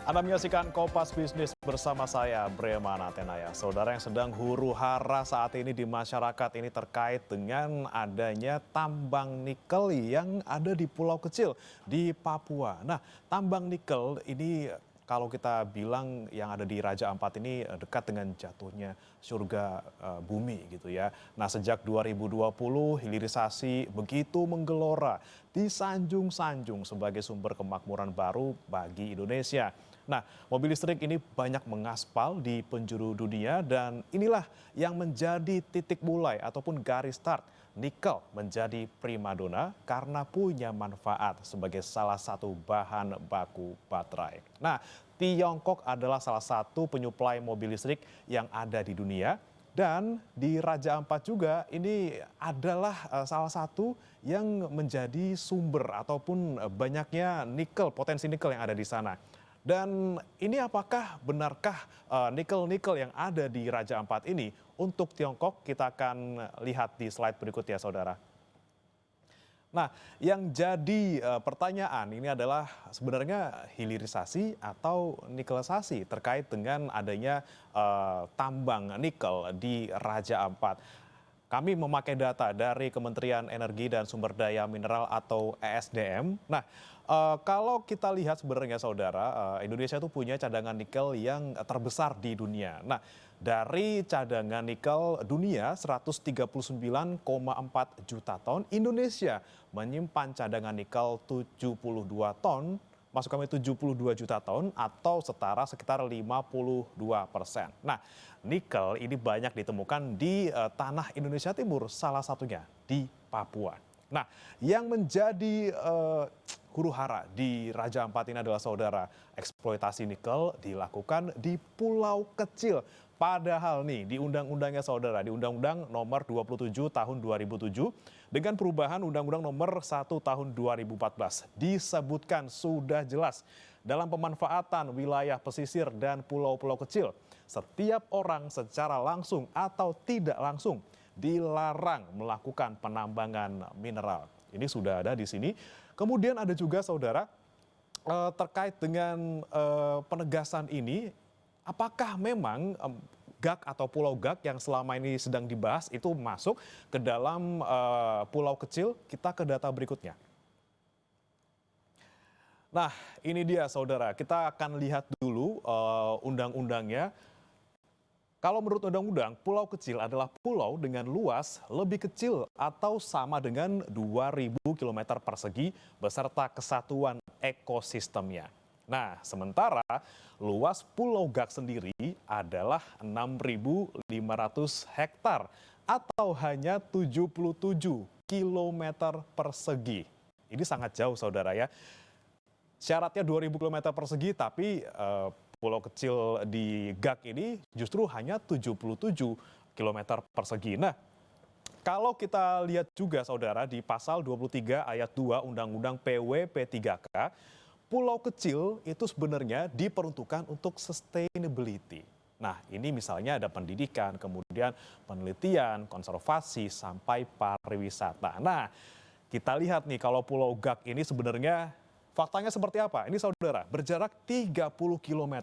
Anda menyaksikan Kompas Bisnis bersama saya, Bremana Tenaya. Saudara, yang sedang huru-hara saat ini di masyarakat ini terkait dengan adanya tambang nikel yang ada di pulau kecil di Papua. Nah, tambang nikel ini kalau kita bilang yang ada di Raja Ampat ini dekat dengan jatuhnya surga bumi gitu ya. Nah, sejak 2020 hilirisasi begitu menggelora, disanjung-sanjung sebagai sumber kemakmuran baru bagi Indonesia. Nah, mobil listrik ini banyak mengaspal di penjuru dunia dan inilah yang menjadi titik mulai ataupun garis start nikel menjadi primadona karena punya manfaat sebagai salah satu bahan baku baterai. Nah, Tiongkok adalah salah satu penyuplai mobil listrik yang ada di dunia. Dan di Raja Ampat juga ini adalah salah satu yang menjadi sumber ataupun banyaknya nikel, potensi nikel yang ada di sana. Dan ini apakah benarkah nikel-nikel yang ada di Raja Ampat ini untuk Tiongkok? Kita akan lihat di slide berikutnya, saudara. Nah, yang jadi pertanyaan ini adalah sebenarnya hilirisasi atau nikelisasi terkait dengan adanya tambang nikel di Raja Ampat. Kami memakai data dari Kementerian Energi dan Sumber Daya Mineral atau ESDM. Nah, kalau kita lihat sebenarnya saudara, Indonesia itu punya cadangan nikel yang terbesar di dunia. Nah, dari cadangan nikel dunia 139,4 juta ton, Indonesia menyimpan cadangan nikel 72 ton, maksud kami 72 juta ton atau setara sekitar 52%. Nah, nikel ini banyak ditemukan di tanah Indonesia Timur, salah satunya di Papua. Nah, yang menjadi huru-hara di Raja Ampat ini adalah saudara, eksploitasi nikel dilakukan di pulau kecil. Padahal nih di undang-undangnya saudara, di Undang-Undang Nomor 27 Tahun 2007 dengan perubahan Undang-Undang Nomor 1 Tahun 2014 disebutkan sudah jelas dalam pemanfaatan wilayah pesisir dan pulau-pulau kecil, setiap orang secara langsung atau tidak langsung dilarang melakukan penambangan mineral. Ini sudah ada di sini. Kemudian ada juga saudara terkait dengan penegasan ini. Apakah memang GAK atau Pulau GAK yang selama ini sedang dibahas itu masuk ke dalam pulau kecil? Kita ke data berikutnya. Nah, ini dia saudara, kita akan lihat dulu undang-undangnya. Kalau menurut undang-undang, pulau kecil adalah pulau dengan luas lebih kecil atau sama dengan 2.000 km persegi beserta kesatuan ekosistemnya. Nah, sementara luas Pulau GAK sendiri adalah 6.500 hektar atau hanya 77 km persegi. Ini sangat jauh saudara ya. Syaratnya 2.000 km persegi tapi pulau kecil di GAK ini justru hanya 77 km persegi. Nah, kalau kita lihat juga saudara di pasal 23 ayat 2 Undang-Undang PWP3K, pulau kecil itu sebenarnya diperuntukkan untuk sustainability. Nah, ini misalnya ada pendidikan, kemudian penelitian, konservasi, sampai pariwisata. Nah, kita lihat nih kalau Pulau GAK ini sebenarnya faktanya seperti apa? Ini saudara, berjarak 30 km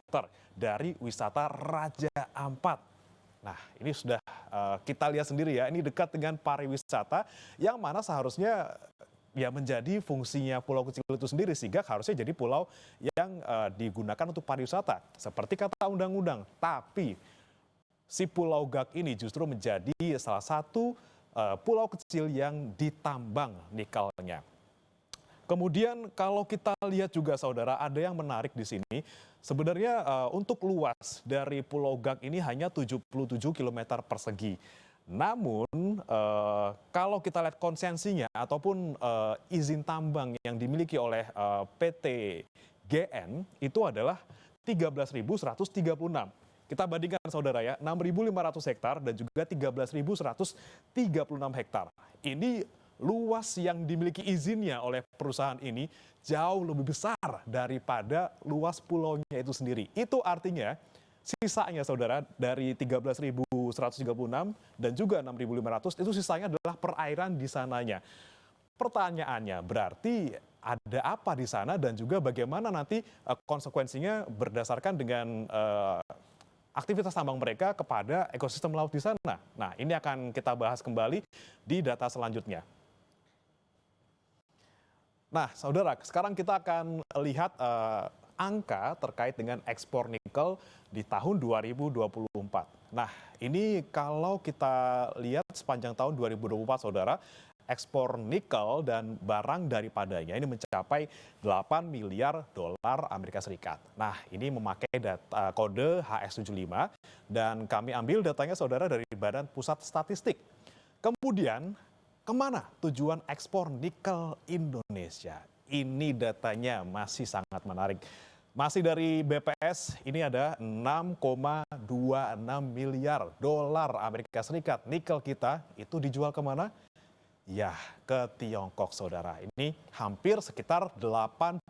dari wisata Raja Ampat. Nah, ini sudah kita lihat sendiri ya, ini dekat dengan pariwisata yang mana seharusnya ya menjadi fungsinya pulau kecil itu sendiri, sehingga harusnya jadi pulau yang digunakan untuk pariwisata seperti kata undang-undang. Tapi si Pulau GAK ini justru menjadi salah satu pulau kecil yang ditambang nikelnya. Kemudian kalau kita lihat juga saudara, ada yang menarik di sini. Sebenarnya untuk luas dari Pulau GAK ini hanya 77 km persegi. Namun kalau kita lihat konsensinya ataupun izin tambang yang dimiliki oleh PT GN itu adalah 13.136. Kita bandingkan saudara ya, 6.500 hektar dan juga 13.136 hektar. Ini luas yang dimiliki izinnya oleh perusahaan ini jauh lebih besar daripada luas pulaunya itu sendiri. Itu artinya sisanya saudara dari 13.136 dan juga 6.500 itu sisanya adalah perairan di sananya. Pertanyaannya berarti ada apa di sana dan juga bagaimana nanti konsekuensinya berdasarkan dengan aktivitas tambang mereka kepada ekosistem laut di sana. Nah, ini akan kita bahas kembali di data selanjutnya. Nah, saudara, sekarang kita akan lihat angka terkait dengan ekspor nikel di tahun 2024. Nah, ini kalau kita lihat sepanjang tahun 2024, saudara, ekspor nikel dan barang daripadanya ini mencapai 8 miliar dolar Amerika Serikat. Nah, ini memakai data kode HS75 dan kami ambil datanya, saudara, dari Badan Pusat Statistik. Kemudian, kemana tujuan ekspor nikel Indonesia? Ini datanya masih sangat menarik. Masih dari BPS, ini ada 6,26 miliar dolar Amerika Serikat. Nikel kita itu dijual kemana? Ya, ke Tiongkok, saudara. Ini hampir sekitar 80%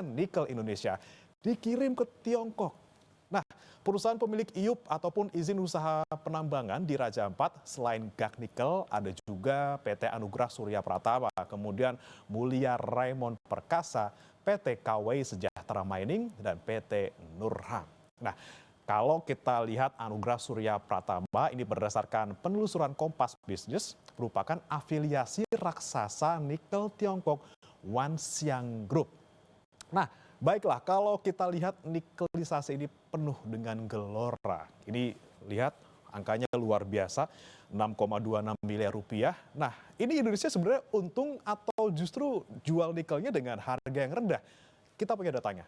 nikel Indonesia dikirim ke Tiongkok. Nah, perusahaan pemilik IUP ataupun izin usaha penambangan di Raja Ampat, selain GAC Nikel, ada juga PT Anugrah Surya Pratama, kemudian Mulia Raymond Perkasa, PT KW Sejahtera Mining, dan PT Nurham. Nah, kalau kita lihat Anugrah Surya Pratama, ini berdasarkan penelusuran Kompas Bisnis, merupakan afiliasi raksasa nikel Tiongkok Wanxiang Group. Nah, baiklah, kalau kita lihat nikelisasi ini penuh dengan gelora. Ini lihat angkanya luar biasa, 6,26 miliar rupiah. Nah, ini Indonesia sebenarnya untung atau justru jual nikelnya dengan harga yang rendah? Kita punya datanya.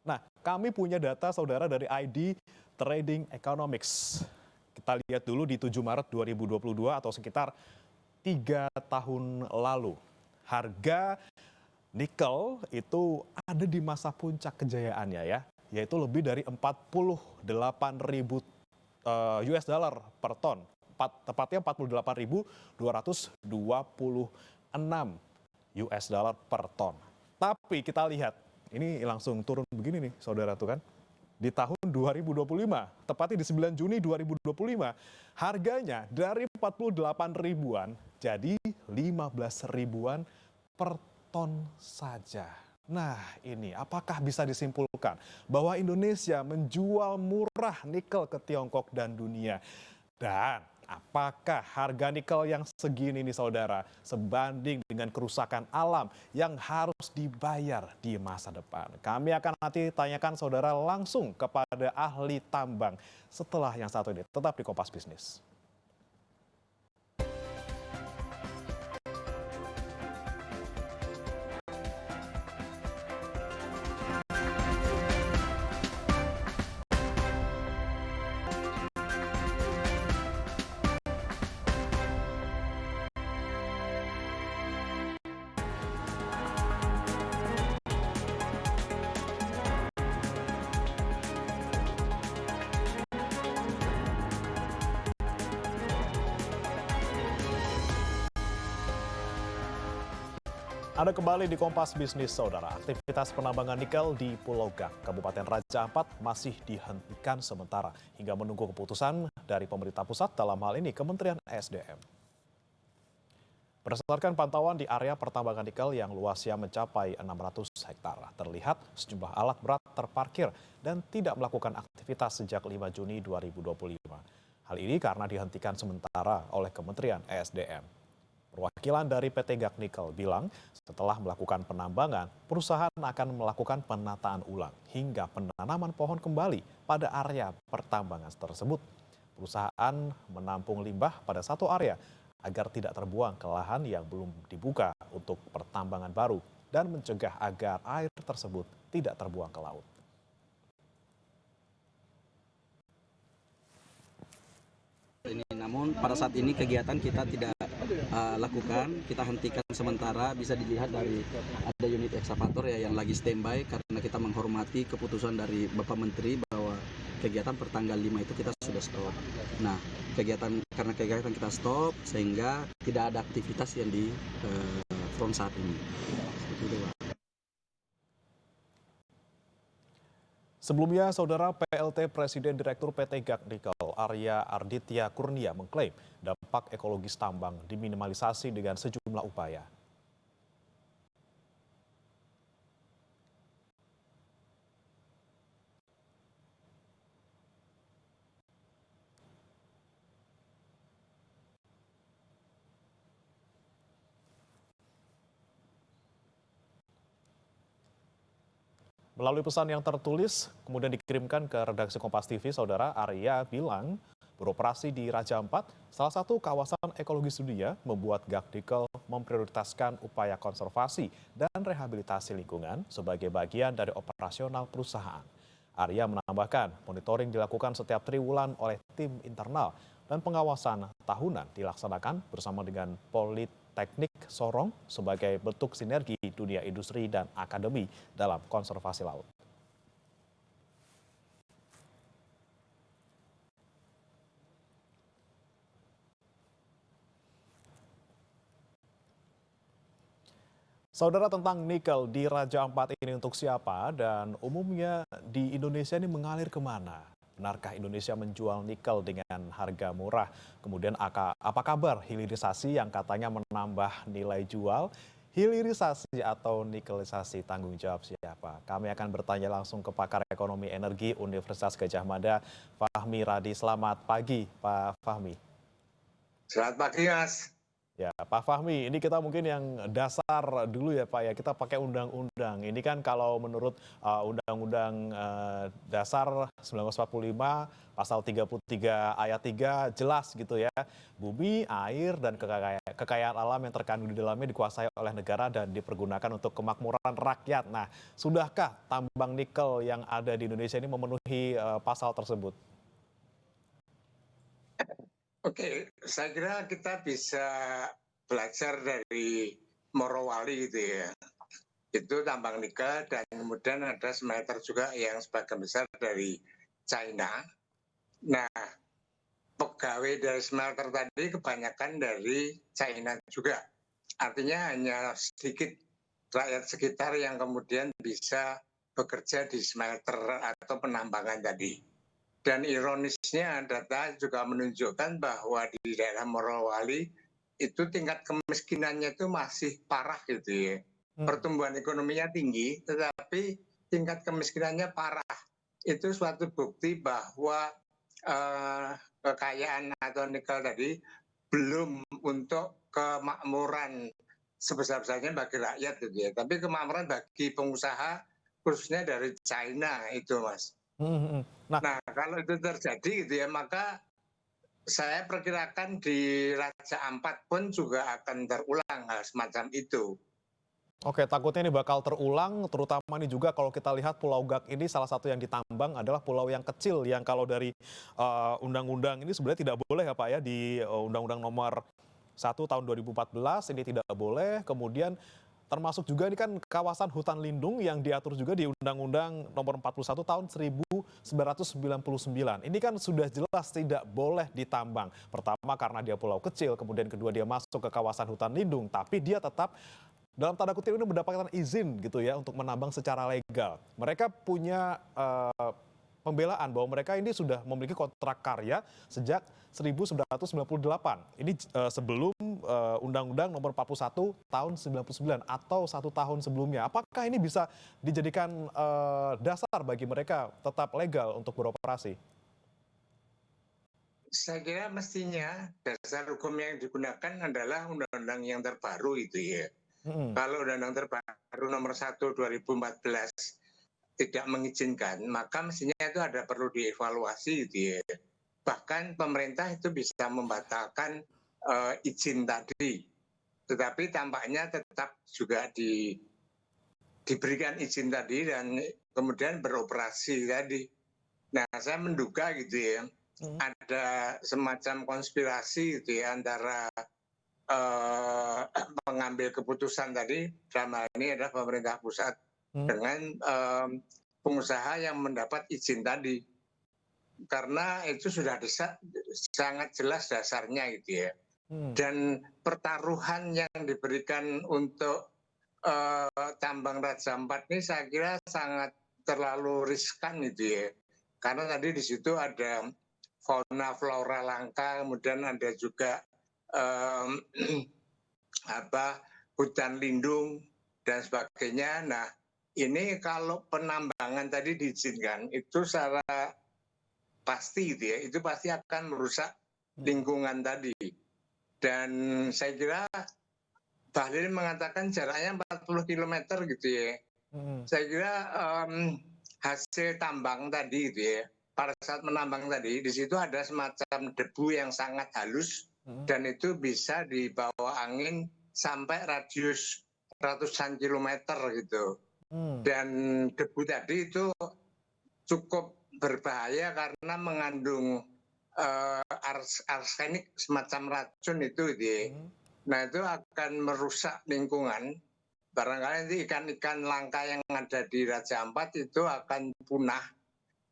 Nah, kami punya data, saudara, dari ID Trading Economics. Kita lihat dulu di 7 Maret 2022 atau sekitar 3 tahun lalu. Harga nikel itu ada di masa puncak kejayaannya ya, yaitu lebih dari 48.000 US dollar per ton. Tepatnya 48.226 US dollar per ton. Tapi kita lihat, ini langsung turun begini nih, saudara, tuh kan. Di tahun 2025, tepatnya di 9 Juni 2025, harganya dari 48 ribuan jadi 15 ribuan per ton saja. Nah, ini apakah bisa disimpulkan bahwa Indonesia menjual murah nikel ke Tiongkok dan dunia? Dan apakah harga nikel yang segini nih, saudara, sebanding dengan kerusakan alam yang harus dibayar di masa depan? Kami akan nanti tanyakan, saudara, langsung kepada ahli tambang setelah yang satu ini. Tetap di Kompas Bisnis. Anda kembali di Kompas Bisnis, saudara. Aktivitas penambangan nikel di Pulau Gak, Kabupaten Raja Ampat masih dihentikan sementara hingga menunggu keputusan dari pemerintah pusat, dalam hal ini Kementerian ESDM. Berdasarkan pantauan di area pertambangan nikel yang luasnya mencapai 600 hektar, terlihat sejumlah alat berat terparkir dan tidak melakukan aktivitas sejak 5 Juni 2025. Hal ini karena dihentikan sementara oleh Kementerian ESDM. Perwakilan dari PT GAC Nikel bilang setelah melakukan penambangan, perusahaan akan melakukan penataan ulang hingga penanaman pohon kembali pada area pertambangan tersebut. Perusahaan menampung limbah pada satu area agar tidak terbuang ke lahan yang belum dibuka untuk pertambangan baru dan mencegah agar air tersebut tidak terbuang ke laut. Namun pada saat ini kegiatan kita tidak lakukan, kita hentikan sementara. Bisa dilihat dari ada unit ekskavator ya yang lagi standby karena kita menghormati keputusan dari Bapak Menteri bahwa kegiatan pertanggal 5 itu kita sudah stop. Nah, karena kegiatan kita stop sehingga tidak ada aktivitas yang di front saat ini. Seperti itu, Pak. Sebelumnya, saudara, PLT Presiden Direktur PT GAC Nikel Arya Arditya Kurnia mengklaim dampak ekologis tambang diminimalisasi dengan sejumlah upaya. Melalui pesan yang tertulis, kemudian dikirimkan ke redaksi Kompas TV, Saudara Arya bilang, beroperasi di Raja Ampat, salah satu kawasan ekologis dunia, membuat Gakdikel memprioritaskan upaya konservasi dan rehabilitasi lingkungan sebagai bagian dari operasional perusahaan. Arya menambahkan, monitoring dilakukan setiap triwulan oleh tim internal dan pengawasan tahunan dilaksanakan bersama dengan Politeknik Sorong sebagai bentuk sinergi dunia industri dan akademi dalam konservasi laut. Saudara, tentang nikel di Raja Ampat ini untuk siapa dan umumnya di Indonesia ini mengalir kemana? Benarkah Indonesia menjual nikel dengan harga murah? Kemudian apa kabar hilirisasi yang katanya menambah nilai jual? Hilirisasi atau nikelisasi, tanggung jawab siapa? Kami akan bertanya langsung ke pakar ekonomi energi Universitas Gadjah Mada, Fahmi Radi. Selamat pagi, Pak Fahmi. Selamat pagi, Mas. Ya, Pak Fahmi, ini kita mungkin yang dasar dulu ya Pak ya, kita pakai undang-undang. Ini kan kalau menurut Undang-Undang Dasar 1945, pasal 33 ayat 3 jelas gitu ya. Bumi, air, dan kekayaan alam yang terkandung di dalamnya dikuasai oleh negara dan dipergunakan untuk kemakmuran rakyat. Nah, sudahkah tambang nikel yang ada di Indonesia ini memenuhi pasal tersebut? Oke, saya kira kita bisa belajar dari Morowali gitu ya. Itu tambang nikel dan kemudian ada smelter juga yang sebagian besar dari China. Nah, pegawai dari smelter tadi kebanyakan dari China juga. Artinya hanya sedikit rakyat sekitar yang kemudian bisa bekerja di smelter atau penambangan tadi. Dan ironisnya data juga menunjukkan bahwa di daerah Morowali itu tingkat kemiskinannya itu masih parah gitu ya. Pertumbuhan ekonominya tinggi tetapi tingkat kemiskinannya parah. Itu suatu bukti bahwa kekayaan atau nikel tadi belum untuk kemakmuran sebesar-besarnya bagi rakyat gitu ya. Tapi kemakmuran bagi pengusaha khususnya dari China itu, Mas. Nah, kalau itu terjadi gitu ya, maka saya perkirakan di Raja Ampat pun juga akan terulang hal semacam itu. Oke, takutnya ini bakal terulang, terutama ini juga kalau kita lihat Pulau Gak ini salah satu yang ditambang adalah pulau yang kecil yang kalau dari undang-undang ini sebenarnya tidak boleh ya Pak ya, di Undang-Undang Nomor 1 tahun 2014 ini tidak boleh. Kemudian termasuk juga ini kan kawasan hutan lindung yang diatur juga di Undang-Undang Nomor 41 tahun 1999. Ini kan sudah jelas tidak boleh ditambang. Pertama karena dia pulau kecil, kemudian kedua dia masuk ke kawasan hutan lindung, tapi dia tetap dalam tanda kutip ini mendapatkan izin gitu ya untuk menambang secara legal. Mereka punya pembelaan bahwa mereka ini sudah memiliki kontrak karya sejak 1998. Ini sebelum Undang-Undang Nomor 41 tahun 99 atau 1 tahun sebelumnya. Apakah ini bisa dijadikan dasar bagi mereka tetap legal untuk beroperasi? Saya kira mestinya dasar hukum yang digunakan adalah undang-undang yang terbaru itu ya. Kalau undang-undang terbaru nomor 1 2014 tidak mengizinkan, maka mestinya itu ada perlu dievaluasi gitu ya. Bahkan pemerintah itu bisa membatalkan izin tadi. Tetapi tampaknya tetap juga diberikan izin tadi dan kemudian beroperasi tadi. Nah, saya menduga gitu ya, ada semacam konspirasi gitu ya antara pengambil keputusan tadi, dalam hal ini adalah pemerintah pusat dengan pengusaha yang mendapat izin tadi, karena itu sudah sangat jelas dasarnya gitu ya. Dan pertaruhan yang diberikan untuk tambang Raja Ampat ini saya kira sangat terlalu riskan gitu ya, karena tadi di situ ada fauna flora langka, kemudian ada juga hutan lindung dan sebagainya. Nah, ini kalau penambangan tadi diizinkan itu secara pasti gitu ya, itu pasti akan merusak lingkungan tadi. Dan saya kira Bahlil mengatakan jaraknya 40 km gitu ya. Mhm. Saya kira hasil tambang tadi gitu ya, pada saat menambang tadi, di situ ada semacam debu yang sangat halus Mhm. dan itu bisa dibawa angin sampai radius ratusan kilometer gitu. Mmm. Dan debu tadi itu cukup berbahaya karena mengandung arsenik semacam racun itu gitu ya. Mhm. Nah itu akan merusak lingkungan. Barangkali nanti ikan-ikan langka yang ada di Raja Ampat itu akan punah.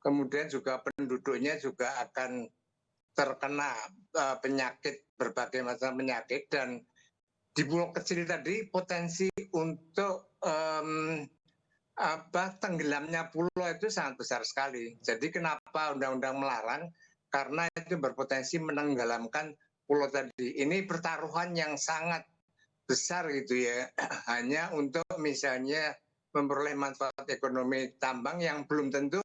Kemudian juga penduduknya juga akan terkena penyakit, berbagai macam penyakit. Dan di pulau kecil tadi potensi untuk tenggelamnya pulau itu sangat besar sekali. Jadi kenapa undang-undang melarang? Karena itu berpotensi menenggelamkan pulau tadi. Ini pertaruhan yang sangat besar gitu ya, hanya untuk misalnya memperoleh manfaat ekonomi tambang yang belum tentu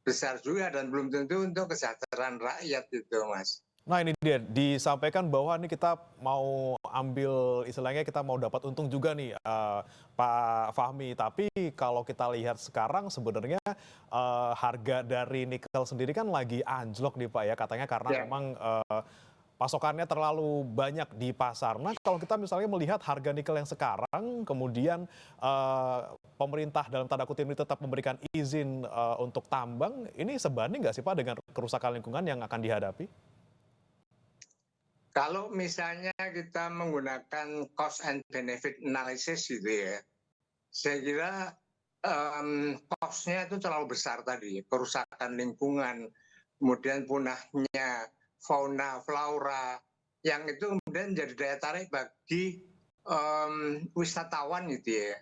besar juga dan belum tentu untuk kesejahteraan rakyat itu, Mas. Nah ini dia, disampaikan bahwa ini kita mau ambil istilahnya kita mau dapat untung juga nih, Pak Fahmi. Tapi kalau kita lihat sekarang sebenarnya, harga dari nikel sendiri kan lagi anjlok nih Pak ya, katanya karena Ya, memang, pasokannya terlalu banyak di pasar. Nah kalau kita misalnya melihat harga nikel yang sekarang, kemudian, pemerintah dalam tanda kutip ini tetap memberikan izin, untuk tambang, ini sebanding nggak sih Pak dengan kerusakan lingkungan yang akan dihadapi? kalau misalnya kita menggunakan cost and benefit analysis gitu ya, saya kira cost-nya itu terlalu besar tadi, kerusakan lingkungan, kemudian punahnya fauna, flora, yang itu kemudian menjadi daya tarik bagi wisatawan gitu ya.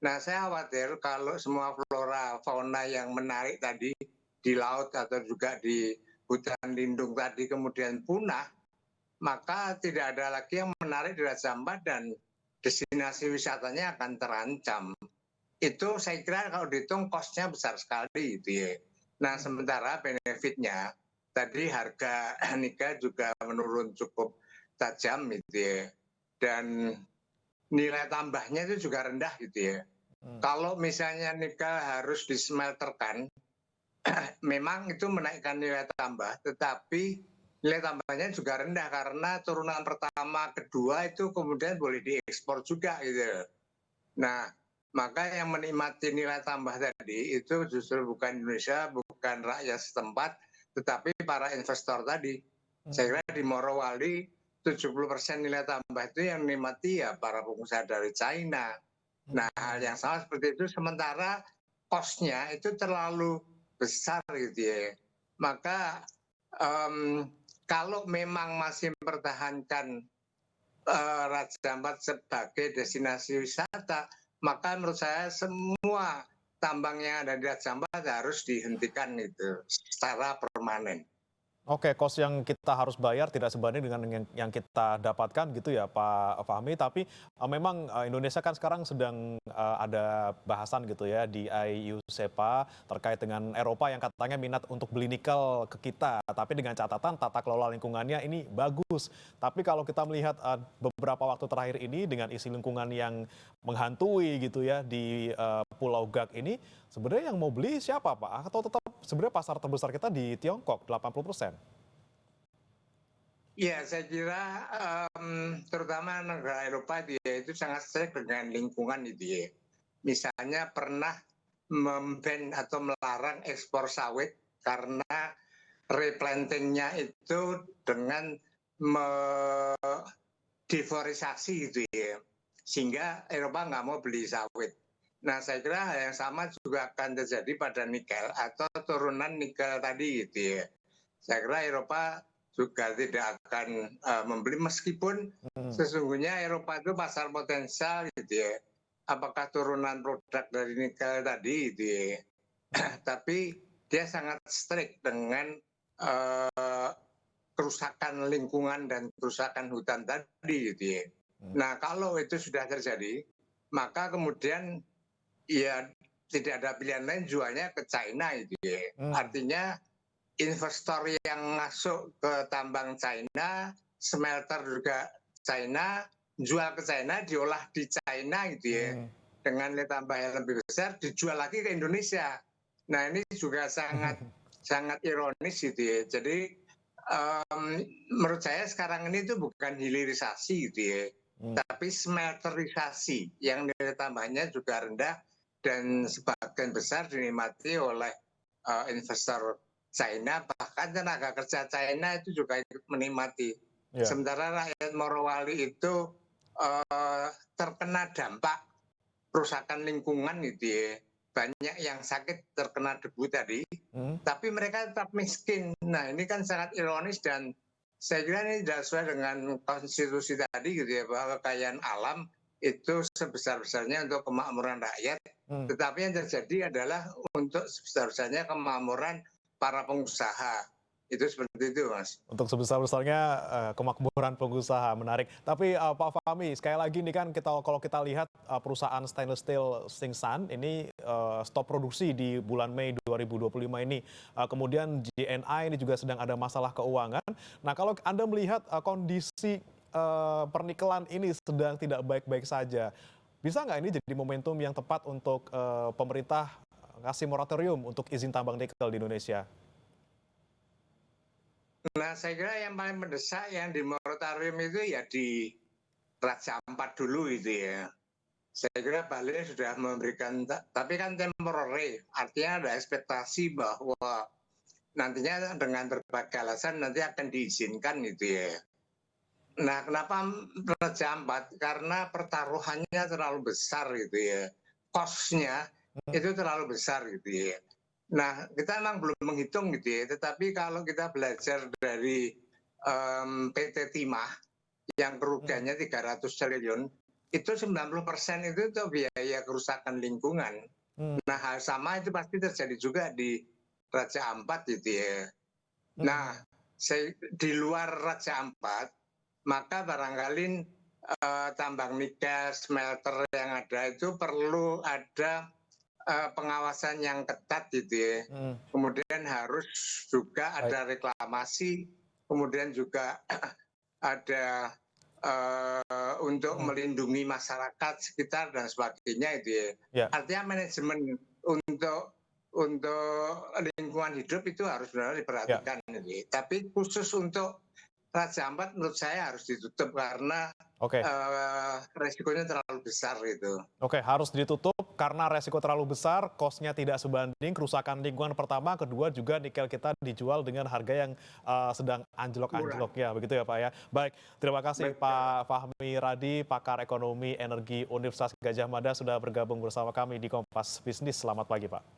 Nah, saya khawatir kalau semua flora, fauna yang menarik tadi di laut atau juga di hutan lindung tadi kemudian punah, maka tidak ada lagi yang menarik di Raja Ampat dan destinasi wisatanya akan terancam. Itu saya kira kalau dihitung cost-nya besar sekali gitu ya. Nah, sementara benefitnya tadi harga nikel juga menurun cukup tajam gitu ya. Dan nilai tambahnya itu juga rendah gitu ya. Mmm. Kalau misalnya nikel harus dismelterkan, memang itu menaikkan nilai tambah, tetapi nilai tambahnya juga rendah karena turunan pertama, kedua itu kemudian boleh diekspor juga gitu. Nah, maka yang menikmati nilai tambah tadi itu justru bukan Indonesia, bukan rakyat setempat, tetapi para investor tadi. Saya Mhm. kira di Morowali 70% nilai tambah itu yang menikmati ya para pengusaha dari China. Nah, hal Mhm. yang sama seperti itu sementara cost-nya itu terlalu besar gitu ya. Maka kalau memang masih mempertahankan Raja Ampat sebagai destinasi wisata, maka menurut saya semua tambang yang ada di Raja Ampat harus dihentikan itu secara permanen. Oke, kos yang kita harus bayar tidak sebanding dengan yang kita dapatkan gitu ya Pak Fahmi. Tapi, memang, Indonesia kan sekarang sedang, ada bahasan gitu ya di IUCEPA terkait dengan Eropa yang katanya minat untuk beli nikel ke kita. Tapi dengan catatan tata kelola lingkungannya ini bagus. Tapi kalau kita melihat, beberapa waktu terakhir ini dengan isi lingkungan yang menghantui gitu ya di, Pulau Gak ini, sebenarnya yang mau beli siapa Pak? Atau tetap sebenarnya pasar terbesar kita di Tiongkok 80%? Ya, saya kira terutama negara Eropa dia itu sangat strict dengan lingkungan itu ya. Misalnya pernah memban atau melarang ekspor sawit karena replantingnya itu dengan deforestation gitu ya, sehingga Eropa nggak mau beli sawit. Nah, saya kira hal yang sama juga akan terjadi pada nikel atau turunan nikel tadi gitu ya. Saya kira Eropa juga tidak akan membeli meskipun Mhm. sesungguhnya Eropa itu pasar potensial gitu ya. Apakah turunan produk dari nikel tadi gitu ya. Tapi dia sangat strict dengan uh, kerusakan lingkungan dan kerusakan hutan tadi gitu ya. Mhm. Nah, kalau itu sudah terjadi, maka kemudian ya tidak ada pilihan lain jualnya ke China itu ya. Mmm. Artinya investor yang masuk ke tambang China, smelter juga China, jual ke China, diolah di China gitu ya. Mhm. dengan nilai tambah yang lebih besar dijual lagi ke Indonesia. Nah ini juga sangat sangat ironis gitu ya. Jadi menurut saya sekarang ini itu bukan hilirisasi gitu ya, tapi smelterisasi yang nilai tambahnya juga rendah dan sebagian besar dinikmati oleh investor China, bahkan tenaga kerja China itu juga ikut menikmati. Ya. Sementara rakyat Morowali itu terkena dampak kerusakan lingkungan gitu ya. Banyak yang sakit terkena debu tadi, tapi mereka tetap miskin. Nah ini kan sangat ironis dan saya kira ini tidak sesuai dengan konstitusi tadi gitu ya, bahwa kekayaan alam itu sebesar-besarnya untuk kemakmuran rakyat, tetapi yang terjadi adalah untuk sebesar-besarnya kemakmuran para pengusaha. Itu seperti itu, Mas. Untuk sebesar-besarnya kemakmuran pengusaha, menarik. Tapi Pak Fahmi, sekali lagi nih kan kalau kita lihat perusahaan stainless steel Singsan ini stop produksi di bulan Mei 2025 ini. Kemudian JNI ini juga sedang ada masalah keuangan. Nah kalau Anda melihat kondisi pernikelan ini sedang tidak baik-baik saja, bisa nggak ini jadi momentum yang tepat untuk pemerintah kasih moratorium untuk izin tambang nikel di Indonesia? Nah, saya kira yang paling mendesak yang di moratorium itu ya di Raja Ampat dulu itu ya. Saya kira Bali sudah memberikan, tapi kan temporary, artinya ada ekspektasi bahwa nantinya dengan berbagai alasan nanti akan diizinkan gitu ya. Nah, kenapa Raja Ampat? Karena pertaruhannya terlalu besar gitu ya. Cost-nya itu terlalu besar gitu ya. Nah, kita memang belum menghitung gitu ya, tetapi kalau kita belajar dari PT Timah yang kerugiannya 300 triliun, itu 90% itu tuh biaya kerusakan lingkungan. Nah, hal sama itu pasti terjadi juga di Raja Ampat gitu ya. Nah, di luar Raja Ampat, maka barangkali tambang nikel, smelter yang ada itu perlu ada pengawasan yang ketat gitu ya. Kemudian harus juga ada reklamasi, kemudian juga ada untuk melindungi masyarakat sekitar dan sebagainya itu ya. Artinya manajemen untuk lingkungan hidup itu harus benar diperhatikan. Tapi khusus untuk Raja Ampat menurut saya harus ditutup karena resikonya terlalu besar itu. Oke, harus ditutup karena resiko terlalu besar, cost-nya tidak sebanding, kerusakan lingkungan pertama, kedua juga nikel kita dijual dengan harga yang sedang anjlok-anjlok ya, begitu ya Pak ya. Baik, terima kasih Pak Fahmi Radi, pakar ekonomi energi Universitas Gadjah Mada sudah bergabung bersama kami di Kompas Bisnis. Selamat pagi Pak.